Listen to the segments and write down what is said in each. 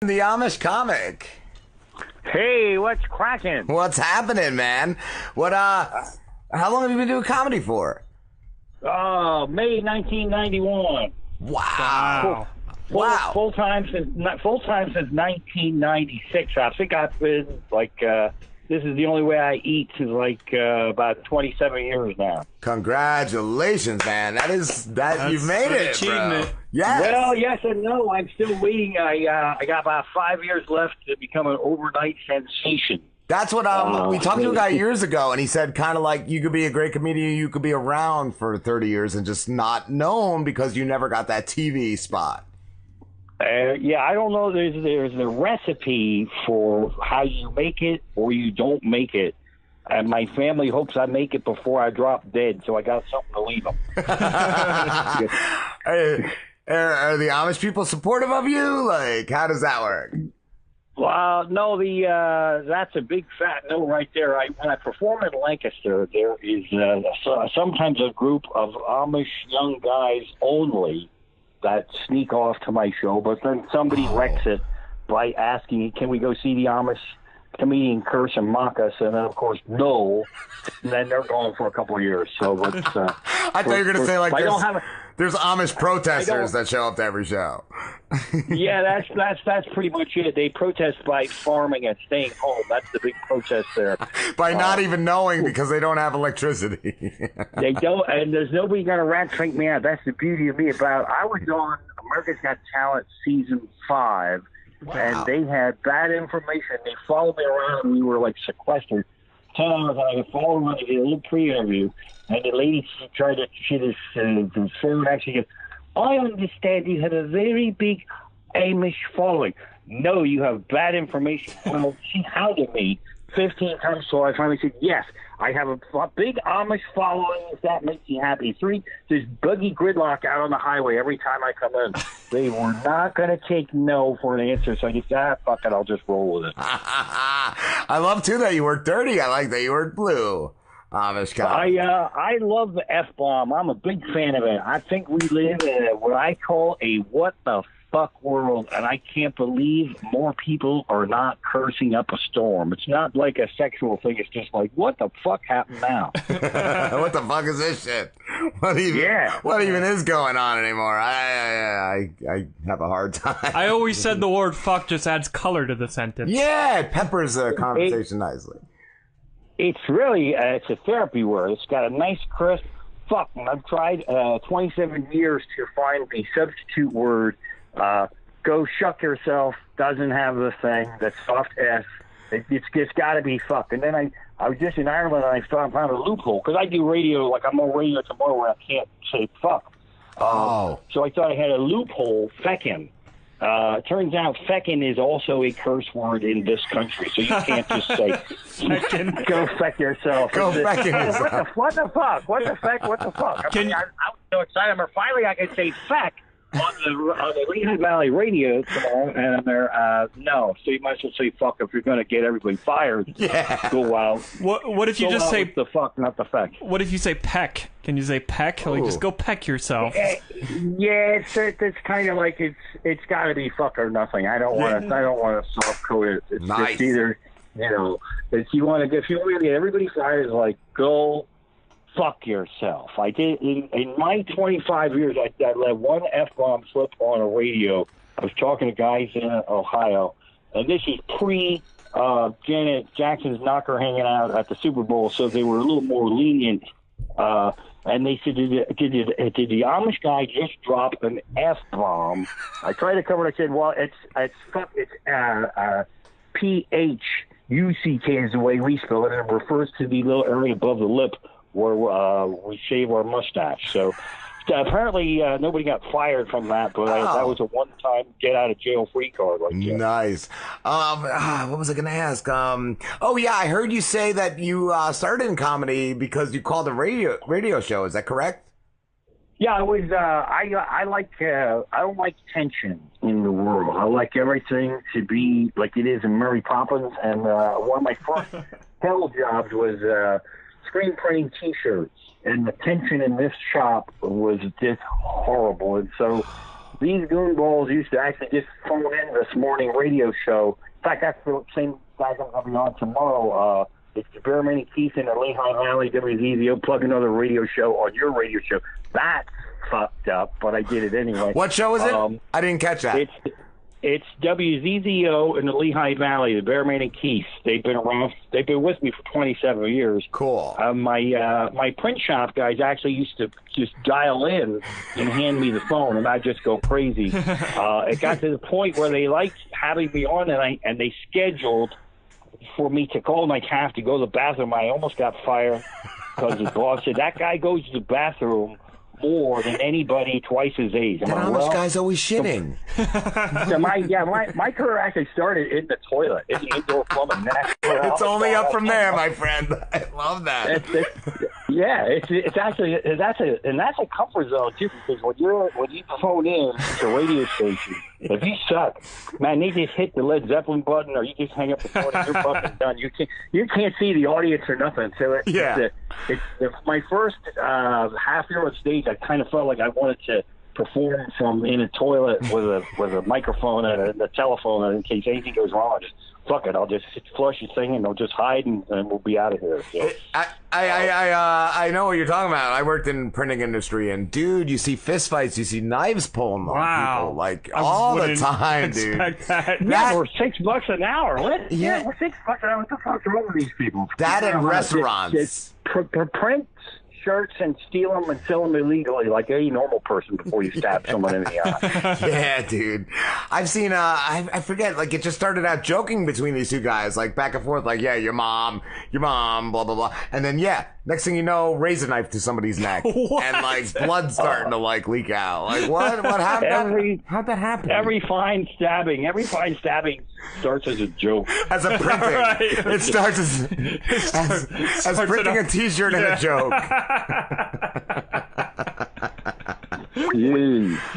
The Amish Comic. Hey, what's cracking? What's happening, man? How long have you been doing comedy for? May 1991. Wow. Full time since 1996. I think I've been this is the only way I eat is about 27 years now. Congratulations, man. That's you've made it, achievement. Bro. Yes. Well, yes and no. I'm still waiting. I got about 5 years left to become an overnight sensation. That's what we talked to a guy years ago, and he said kind of like you could be a great comedian, you could be around for 30 years and just not known because you never got that TV spot. Yeah, I don't know. There's a recipe for how you make it or you don't make it. And my family hopes I make it before I drop dead, so I got something to leave them. Are the Amish people supportive of you? Like, how does that work? Well, no, that's a big fat no right there. When I perform in Lancaster, there is sometimes a group of Amish young guys only that sneak off to my show, but then somebody wrecks it by asking, can we go see the Amish comedian curse and mock us? And then, of course, no. And then they're gone for a couple of years. So I thought you were going to say, like, there's Amish protesters that show up to every show. Yeah, that's pretty much it. They protest by farming and staying home. That's the big protest there. By not even knowing because they don't have electricity. They don't, and there's nobody going to rat train me out. That's the beauty of me. I was on America's Got Talent season 5, and they had bad information. They followed me around, and we were like sequestered. 10 hours, and I could follow around and get a little pre-interview, and the lady tried to, the phone actually goes, I understand you have a very big Amish following. No, you have bad information. Well, she hounded me 15 times, so I finally said, yes, I have a big Amish following, if that makes you happy. 3, there's buggy gridlock out on the highway every time I come in. They were not going to take no for an answer, so I just said, fuck it, I'll just roll with it. I love, too, that you work dirty. I like that you work blue. Amish Comic. I love the F-bomb. I'm a big fan of it. I think we live in what I call a what the fuck world, and I can't believe more people are not cursing up a storm. It's not like a sexual thing. It's just like, what the fuck happened now? What the fuck is this shit? What even is going on anymore? I have a hard time. I always said the word fuck just adds color to the sentence. Yeah, it peppers the conversation nicely. It's really, it's a therapy word. It's got a nice crisp fuck. And I've tried 27 years to find the substitute word. Go shuck yourself doesn't have the thing. That soft S. It's got to be fuck. And then I was just in Ireland and I found a loophole. Because I do radio, like I'm on radio tomorrow where I can't say fuck. So I thought I had a loophole, feckin'. Turns out feckin' is also a curse word in this country, so you can't just say go feck yourself. Go feckin' yourself. What the fuck? What the fuck? What the fuck? I'm so excited. Finally I can say feck on the Lehigh Valley radio tomorrow, and they're no. So you might as well say fuck if you're going to get everybody fired. Yeah. Go out. What if you just say the fuck, not the feck? What if you say peck? Can you say peck? Like, just go peck yourself. Yeah, it's kind of like it's got to be fuck or nothing. I don't want to soft code it. It's nice. just either if you want to get everybody fired, is like go fuck yourself. I did in my 25 years. I let one F-bomb slip on a radio. I was talking to guys in Ohio, and this is pre Janet Jackson's knocker hanging out at the Super Bowl, so they were a little more lenient. And they said, did the Amish guy just drop an F-bomb? I tried to cover it. I said, well, it's P-H-U-C-K is the way we spell it, and it refers to the little area above the lip where we shave our mustache. So apparently nobody got fired from that, but that was a one-time get-out-of-jail-free card. Nice. What was I going to ask? I heard you say that you started in comedy because you called a radio show. Is that correct? Yeah, I was. I don't like tension in the world. I like everything to be like it is in Mary Poppins. And one of my first hell jobs was screen printing T-shirts, and the tension in this shop was just horrible. And so these goonballs used to actually just phone in this morning radio show. In fact, that's the same guys I'm going to be on tomorrow. It's the Bearman and Keith in the Lehigh Valley, WZZO, plug another radio show on your radio show. That's fucked up, but I did it anyway. What show is it? I didn't catch that. It's WZZO in the Lehigh Valley, the Bearman and Keith. They've been around. They've been with me for 27 years. Cool. My print shop guys actually used to just dial in and hand me the phone, and I'd just go crazy. It got to the point where they liked having me on, and they scheduled for me to call my calf to go to the bathroom. I almost got fired because the boss said, that guy goes to the bathroom more than anybody twice his age. That Amish guy's always shitting. So my career actually started in the toilet, in the indoor plumbing. It's only up from there, my friend. I love that. It's actually that's a comfort zone too, because when you phone in to a radio station, if you suck, man, they just hit the Led Zeppelin button, or you just hang up the phone and you're fucking done. You can't see the audience or nothing. So it's my first half year on stage. I kind of felt like I wanted to perform from in a toilet with a microphone and a telephone, and in case anything goes wrong, just fuck it. I'll just flush the thing and I'll just hide and we'll be out of here. So, I know what you're talking about. I worked in printing industry, and dude, you see fist fights, you see knives pulling on people like all the time, dude. Yeah, for $6 an hour. What? Yeah, for $6 an hour. What the fuck's wrong with these people? That in restaurants. Print shirts and steal them and sell them illegally like any normal person before you stab someone in the eye. Yeah, dude. I've seen, I forget, like, it just started out joking between these two guys, like, back and forth, like, yeah, your mom, blah, blah, blah. And then, yeah, next thing you know, razor knife to somebody's neck. And, like, blood starting to, like, leak out. Like, what happened? How'd that happen? Every fine stabbing starts as a joke. As a printing. Right. It starts as printing a t-shirt and a joke.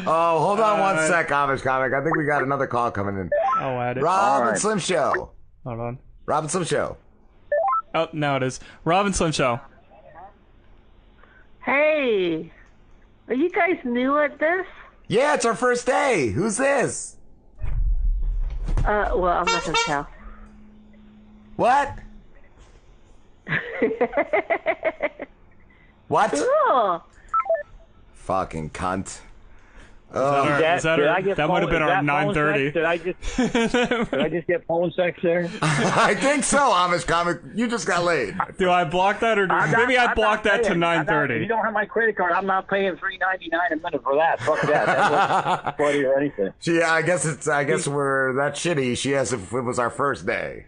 Oh, hold on one sec, Amish Comic. I think we got another call coming in. Oh, at it. Rob and Slim Show. Hold on. Rob and Slim Show. Oh, now it is. Rob and Slim Show. Hey, are you guys new at this? Yeah, it's our first day. Who's this? Well, I'm not gonna tell. What? What? Cool. Fucking cunt. That would have been our 9:30. Did I just get phone sex there? I think so, Amish Comic. You just got laid. Do I block that, or maybe I blocked that to 9:30? If you don't have my credit card, I'm not paying $3.99 a minute for that. Fuck that. That wasn't funny or anything. Yeah, I guess we're that shitty. She asked if it was our first day.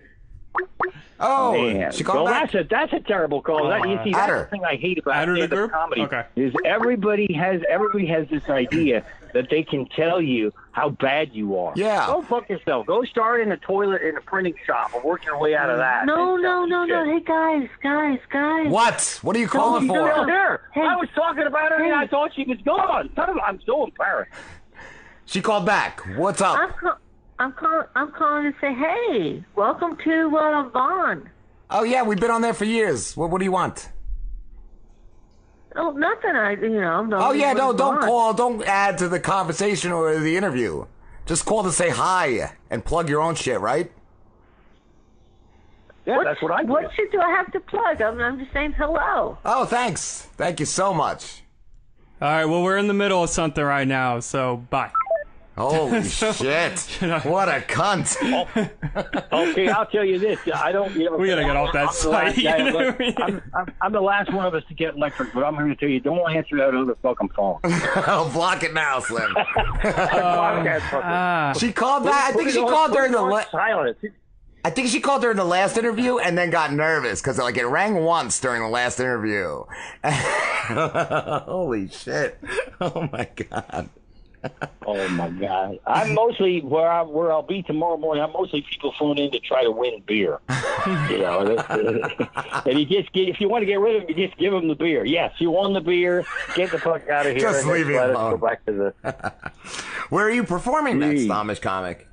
Oh, man. She called back? That's a terrible call. You see, that's the thing I hate about stand-up comedy. Okay. Is everybody has this idea that they can tell you how bad you are. Yeah. Go fuck yourself. Go start in a toilet in a printing shop and work your way out of that. No. Hey, guys. What? What are you calling for? Hey. I was talking about her and I thought she was gone. I'm so embarrassed. She called back. What's up? I'm calling to say, hey, welcome to Vaughn. Oh yeah, we've been on there for years. What do you want? Oh, nothing. Oh yeah, don't call. Don't add to the conversation or the interview. Just call to say hi and plug your own shit, right? Yeah, that's what I do. What shit do I have to plug? I'm just saying hello. Oh, thanks. Thank you so much. All right, well, we're in the middle of something right now, so bye. Holy shit. What a cunt. Okay, I'll tell you this. I don't. We gotta get off that site. I'm the last one of us to get electric, but I'm here to tell you, don't answer that other fucking phone. I'll block it now, Slim. She called back. I think she called during the silence. I think she called during the last interview and then got nervous because like it rang once during the last interview. Holy shit! Oh my god. Oh my god! I'm mostly where I'll be tomorrow morning. I'm mostly people phone in to try to win beer. And if you want to get rid of them, you just give them the beer. Yes, you won the beer. Get the fuck out of here. Just leave it alone. Go back to the. Where are you performing next, Amish Comic?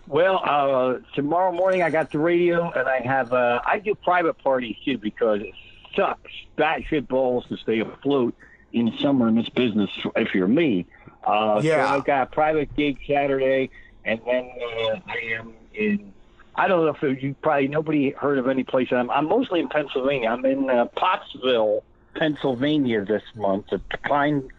Well, tomorrow morning I got the radio, and I do private parties too because it sucks batshit balls to stay afloat in summer in this business if you're me. So I've got a private gig Saturday, and then I am in. I don't know if nobody heard of any place. I'm mostly in Pennsylvania. I'm in Pottsville, Pennsylvania this month at Pine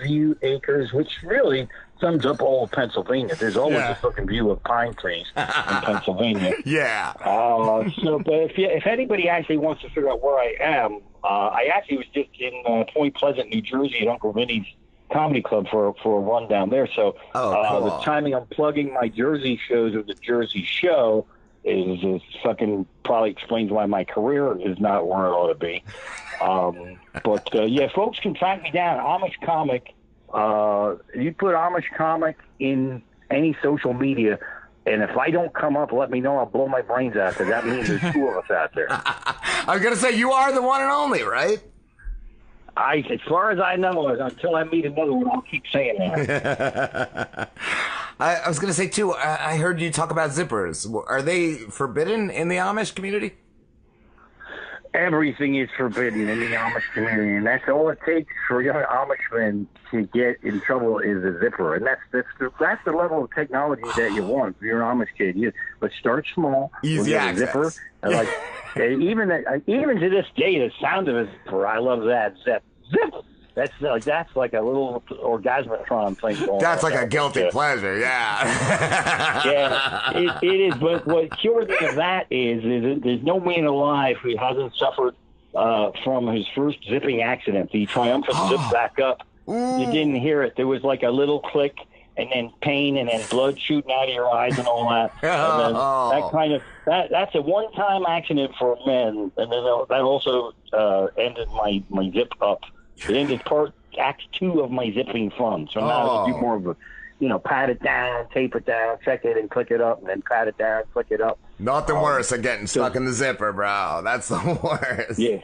View Acres, which really sums up all of Pennsylvania. There's always a fucking view of pine trees in Pennsylvania. Yeah. But if anybody actually wants to figure out where I am, I actually was just in Point Pleasant, New Jersey at Uncle Vinny's Comedy Club for a run down there. So cool. the timing I'm plugging my Jersey shows of the Jersey Show is fucking probably explains why my career is not where it ought to be. But folks can track me down. Amish Comic. You put Amish Comic in any social media, and if I don't come up, let me know. I'll blow my brains out, because that means there's two of us out there. I was going to say, you are the one and only, right? As far as I know, until I meet another one, I'll keep saying that. I was going to say, too, I heard you talk about zippers. Are they forbidden in the Amish community? Everything is forbidden in the Amish community, and that's all it takes for young Amishmen to get in trouble is a zipper. And that's the level of technology that you want if you're an Amish kid. But start small. Easy access. Zipper. And even to this day, the sound of a zipper, I love that. Zip. That's like a little orgasmatron thing going on. That's like a guilty pleasure, yeah. Yeah, it is. But what cures of that is there's no man alive who hasn't suffered from his first zipping accident. The triumphant zip back up. Ooh. You didn't hear it. There was like a little click, and then pain, and then blood shooting out of your eyes and all that. And then that's a one-time accident for men, and then that also ended my zip up. It ended act 2 of my zipping fun. So now I do more of a, pat it down, tape it down, check it, and click it up, and then pat it down, click it up. Nothing worse than getting stuck in the zipper, bro. That's the worst. Yeah.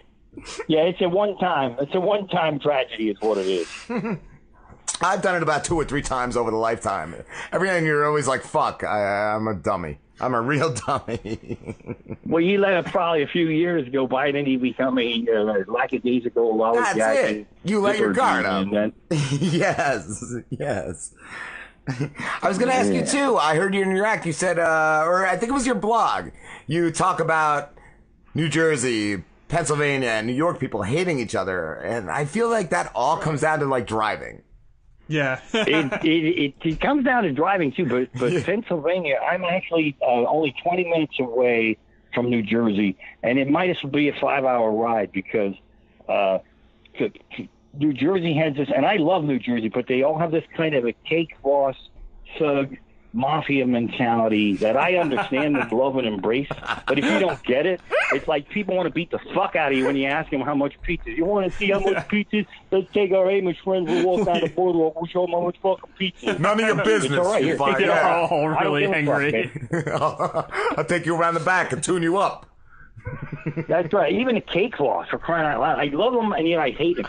Yeah, it's a one-time tragedy is what it is. I've done it about 2 or 3 times over the lifetime. Every time you're always like, fuck, I'm a dummy. I'm a real dummy. Well, you let it probably a few years go by, and then you become a lackadaisical. That's it. You let your guard up. Then... Yes. I was going to ask you, too. I heard you in your act. You said, or I think it was your blog. You talk about New Jersey, Pennsylvania, and New York people hating each other. And I feel like that all comes down to, like, driving. Yeah. it comes down to driving, too. But Pennsylvania, I'm actually only 20 minutes away from New Jersey. And it might as well be a 5-hour ride because New Jersey has this, and I love New Jersey, but they all have this kind of a cake boss, thug, mafia mentality that I understand and love and embrace. But if you don't get it, it's like people want to beat the fuck out of you when you ask them how much pizza. You want to see how much pizza? Let's take our Amish friends. We'll walk down the boardwalk. We'll show them how much fucking pizza. None of your business. All right, you find out. Oh, really angry. I'll take you around the back and tune you up. That's right. Even a cake boss, for crying out loud. I love him, and yet I hate him.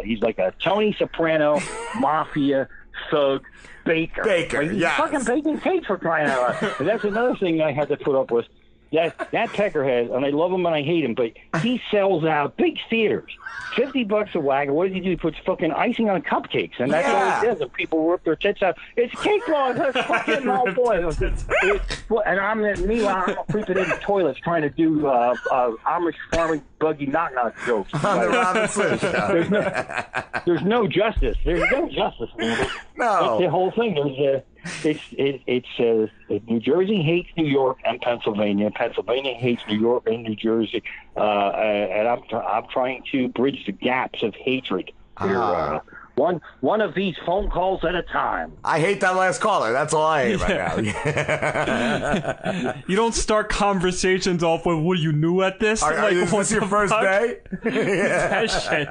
He's like a Tony Soprano mafia thug. Baker, yes. Fucking baking cakes, for crying out loud. But that's another thing I had to put up with. That peckerhead, and I love him and I hate him, but he sells out big theaters. $50 a whack. What does he do? He puts fucking icing on cupcakes, and that's all he does. And people rip their tits out. It's cake boss. That's fucking oh boy. And meanwhile, I'm creeping into toilets trying to do Amish farming buggy knock jokes. On the Robinson show. There's no justice. There's no justice, man. No. That's the whole thing. New Jersey hates New York and Pennsylvania. Pennsylvania hates New York and New Jersey. And I'm trying to bridge the gaps of hatred here. One of these phone calls at a time. I hate that last caller. That's all I hate right now. You don't start conversations off with, "What, you new at this?" Is this your first day? That shit.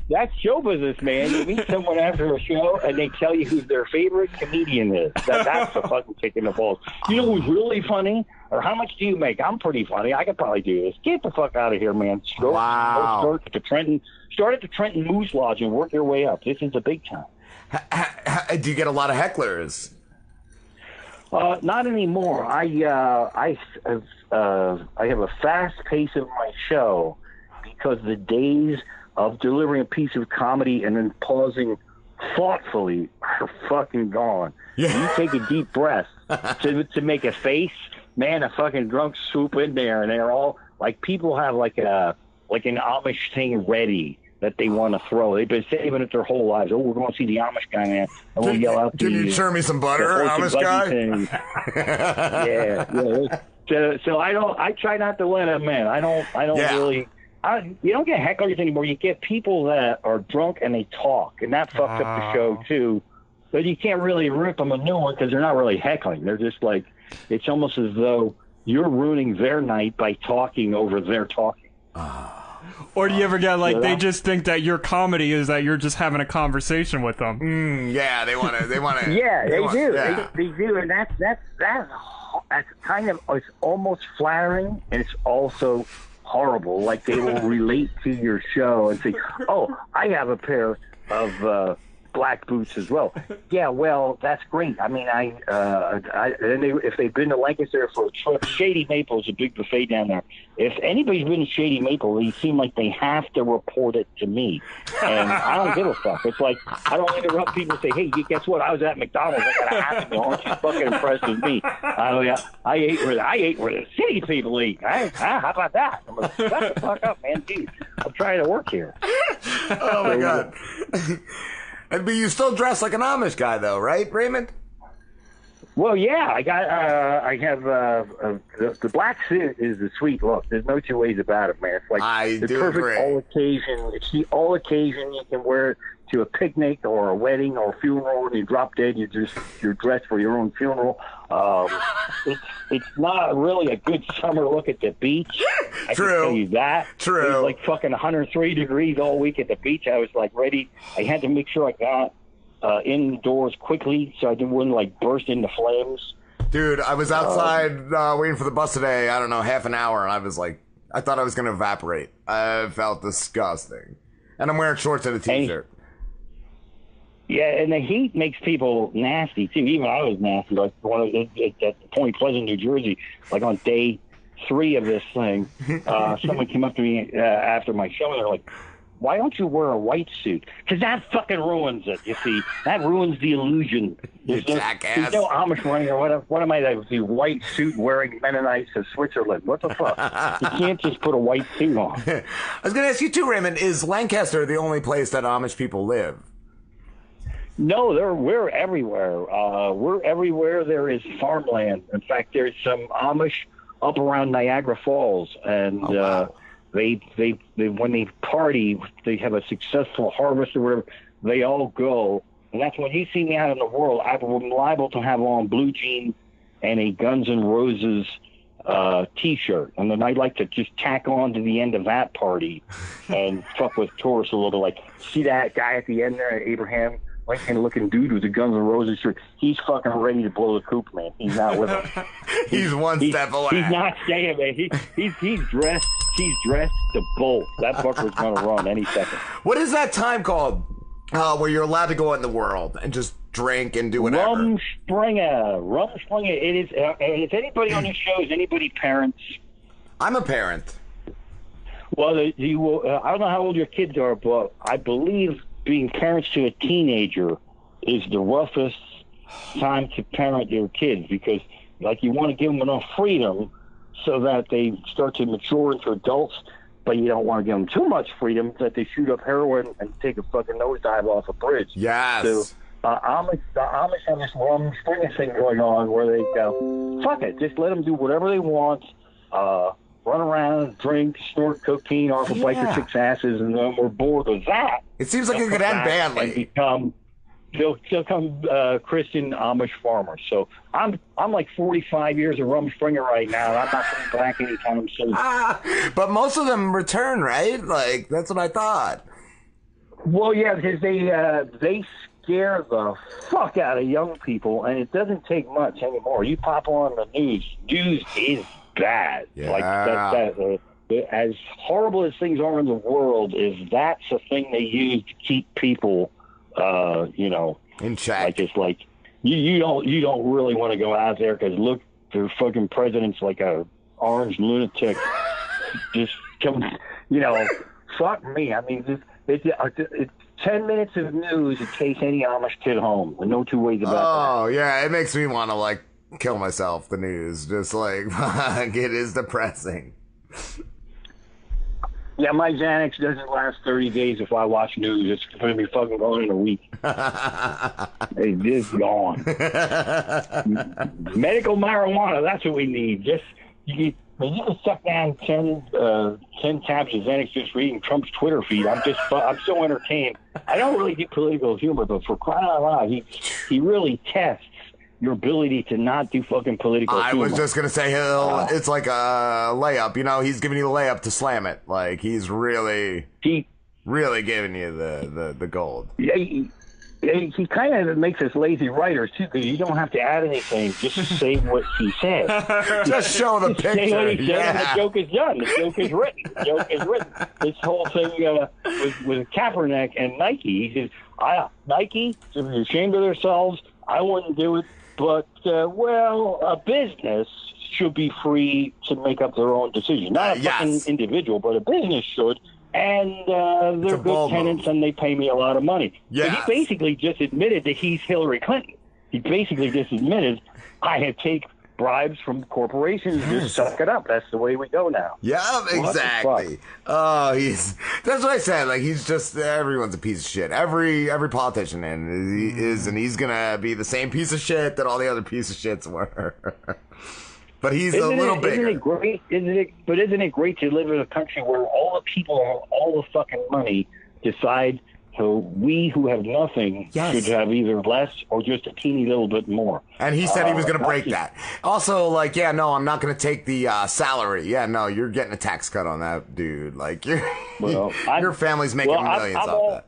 That's show business, man. You meet someone after a show, and they tell you who their favorite comedian is. That's the fucking kick in the balls. You know who's really funny? Or how much do you make? I'm pretty funny. I could probably do this. Get the fuck out of here, man. Start at the Trenton Moose Lodge and work your way up. This is the big time. Do you get a lot of hecklers? Not anymore. I have a fast pace of my show because the days of delivering a piece of comedy and then pausing thoughtfully are fucking gone. Yeah. You take a deep breath to make a face, man, a fucking drunk swoop in there, and they're all like, people have like an Amish thing ready that they want to throw. They've been saving it their whole lives. Oh, we're going to see the Amish guy, man. And we'll yell out Can you serve me some butter, Amish guy? Yeah. So I try not to let them in. I don't really. You don't get hecklers anymore. You get people that are drunk and they talk, and that fucks up the show too. But you can't really rip them a new one because they're not really heckling. They're just like, it's almost as though you're ruining their night by talking over their talking. Or do you ever get like, they just think that your comedy is that you're just having a conversation with them? Yeah, they want to. Yeah, they do. Yeah. They do, and that's kind of, it's almost flattering, and it's also horrible. Like, they will relate to your show and say, "Oh, I have a pair of black boots as well." Yeah, well, that's great. I mean, if they've been to Lancaster for a trip, Shady Maple is a big buffet down there. If anybody's been to Shady Maple, they seem like they have to report it to me, and I don't give a fuck. It's like, I don't interrupt people and say, "Hey, guess what? I was at McDonald's. I got a happy meal. Aren't you fucking impressed with me?" I ate where the city people eat. How about that? I'm like, shut the fuck up, man. Dude, I'm trying to work here. Oh my god. But you still dress like an Amish guy, though, right, Raymond? Well, yeah, I have the black suit is the sweet look. There's no two ways about it, man. It's like the perfect agree. all occasion. It's the all occasion you can wear it to a picnic or a wedding or a funeral. When you drop dead, you're dressed for your own funeral. It's not really a good summer look at the beach. I can tell you that. True. It was like fucking 103 degrees all week at the beach. I was like ready. I had to make sure I got indoors quickly so I wouldn't like burst into flames. Dude, I was outside waiting for the bus today, I don't know, half an hour, and I was like, I thought I was going to evaporate. I felt disgusting. And I'm wearing shorts and a t-shirt. Yeah, and the heat makes people nasty, too. Even I was nasty. Like at Point Pleasant, New Jersey, like on day 3 of this thing, someone came up to me after my show, and they're like, "Why don't you wear a white suit?" Because that fucking ruins it, you see. That ruins the illusion. You jackass. There's no Amish running, or what am I, the white suit wearing Mennonites of Switzerland? What the fuck? You can't just put a white suit on. I was going to ask you too, Raymond, is Lancaster the only place that Amish people live? No, we're everywhere. We're everywhere there is farmland. In fact, there's some Amish up around Niagara Falls, and wow. They when they party, they have a successful harvest or whatever, they all go. And that's when you see me out in the world, I'm liable to have on blue jeans and a Guns N' Roses T-shirt. And then I like to just tack on to the end of that party and fuck with tourists a little bit. Like, see that guy at the end there, Abraham Lincoln-looking dude with the Guns N' Roses shirt? He's fucking ready to blow the coop, man. He's not with us. He's one step away. He's not staying, man. He's dressed. He's dressed to bolt. That fucker's gonna run any second. What is that time called where you're allowed to go out in the world and just drink and do whatever? Rumspringa. It is. If anybody on this show is anybody parents? I'm a parent. Well, I don't know how old your kids are, but I believe being parents to a teenager is the roughest time to parent your kids, because like you want to give them enough freedom so that they start to mature into adults, but you don't want to give them too much freedom that they shoot up heroin and take a fucking nosedive off a bridge. Yes. So the Amish have this Rumspringa thing going on where they go, fuck it, just let them do whatever they want, run around, drink, snort cocaine, off a bike for 6 asses, and then we're bored of that. It seems like it could end badly. They'll become Christian Amish farmers. So I'm like 45 years of Rumspringa right now. I'm not coming back anytime soon. But most of them return, right? Like, that's what I thought. Well, yeah, because they scare the fuck out of young people, and it doesn't take much anymore. You pop on the news is bad. Yeah. Like as horrible as things are in the world, that's the thing they use to keep people, in check. Like, it's like you don't really want to go out there because look, their fucking president's like a orange lunatic. Just come, fuck me. I mean, 10 minutes of news that takes any Amish kid home. No two ways about Oh, yeah, it makes me want to, like, kill myself, the news. Just, like, it is depressing. Yeah, my Xanax doesn't last 30 days if I watch news. It's going to be fucking gone in a week. It's just gone. Medical marijuana, that's what we need. You can suck down 10 tabs of Xanax just reading Trump's Twitter feed. I'm so entertained. I don't really do political humor, but for crying out loud, he really tests your ability to not do fucking political humor. I was just going to say, it's like a layup. You know, he's giving you the layup to slam it. Like, he's really giving you the gold. Yeah, he kind of makes us lazy writers, too, because you don't have to add anything. Just say what he said. Just show the picture. Say what he said, and the joke is done. The joke is written. The joke is written. This whole thing with Kaepernick and Nike, he says, Nike, they're ashamed of themselves. I wouldn't do it. But, a business should be free to make up their own decision. Not a fucking individual, but a business should. And they're good tenants, and they pay me a lot of money. Yeah. He basically just admitted that he's Hillary Clinton. He basically just admitted, I have taken bribes from corporations. Just suck it up. That's the way we go now. Yeah, exactly. Oh, that's what I said. Like, he's just, everyone's a piece of shit. Every politician is, and he's gonna be the same piece of shit that all the other piece of shits were. But he's a little bigger. Isn't it great? Isn't it great to live in a country where all the people have all the fucking money decide so we who have nothing should have either less or just a teeny little bit more. And he said he was going to break that. Also, like, yeah, no, I'm not going to take the salary. Yeah, no, you're getting a tax cut on that, dude. Like, your family's making millions off that.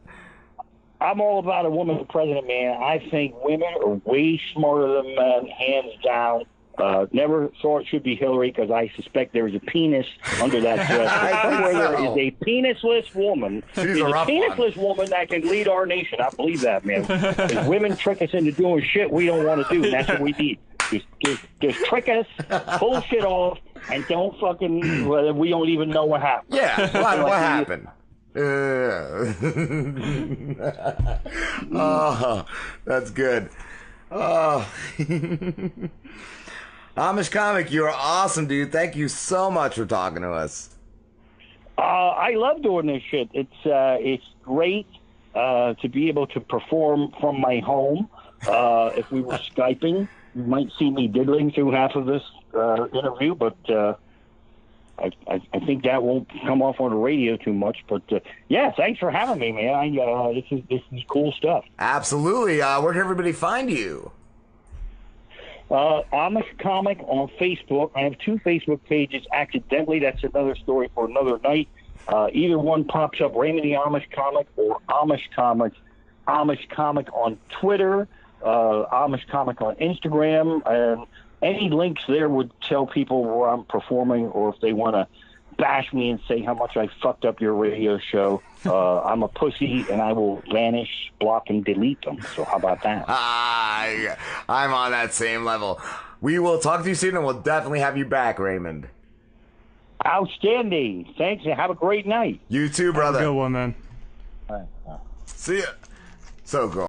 I'm all about a woman president, man. I think women are way smarter than men, hands down. Never thought it should be Hillary because I suspect there is a penis under that dress. Somewhere there is a penisless woman. There's a penisless woman that can lead our nation. I believe that, man. Because women trick us into doing shit we don't want to do, and that's what we need. Just trick us, pull shit off, and don't fucking. We don't even know what happened. Yeah, what happened? Oh, that's good. Oh. Amish Comic, you're awesome, dude. Thank you so much for talking to us. I love doing this shit. It's great to be able to perform from my home. If we were Skyping, you might see me diddling through half of this interview, but I think that won't come off on the radio too much. But yeah, thanks for having me, man. This is cool stuff. Absolutely. Where can everybody find you? Amish Comic on Facebook. I have 2 Facebook pages. Accidentally, that's another story for another night. Either one pops up, Raymond The Amish Comic or Amish Comic. Amish Comic on Twitter, Amish Comic on Instagram, and any links there would tell people where I'm performing, or if they want to bash me and say how much I fucked up your radio show. I'm a pussy, and I will vanish, block, and delete them. So how about that? I'm on that same level. We will talk to you soon, and we'll definitely have you back, Raymond. Outstanding. Thanks, and have a great night. You too, brother. Have a good one, man. All right. See ya. So cool.